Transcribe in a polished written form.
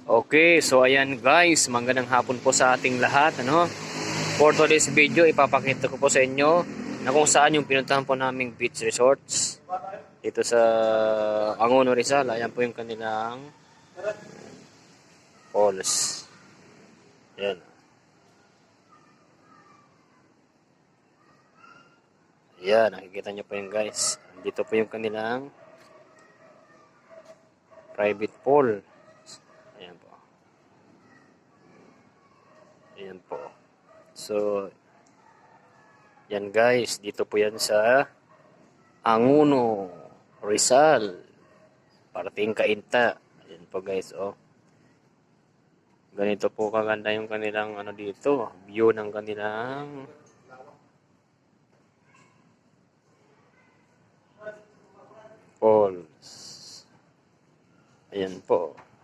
Okay, so ayan guys, magandang hapon po sa ating lahat, ano? For today's video, ipapakita ko po sa inyo na kung saan yung pinuntahan po naming beach resorts dito sa Angono, Rizal. Ayan po yung kanilang falls. Ayan. Ayan, nakikita nyo po yung guys. Dito po yung kanilang private pool. Ayan po. Ayan po. So, yan guys, dito po yan sa Angono, Rizal. Parating Kainta. Ayan po guys, oh. Ganito po kaganda yung kanilang ano dito, view ng kanilang falls. Ayan po.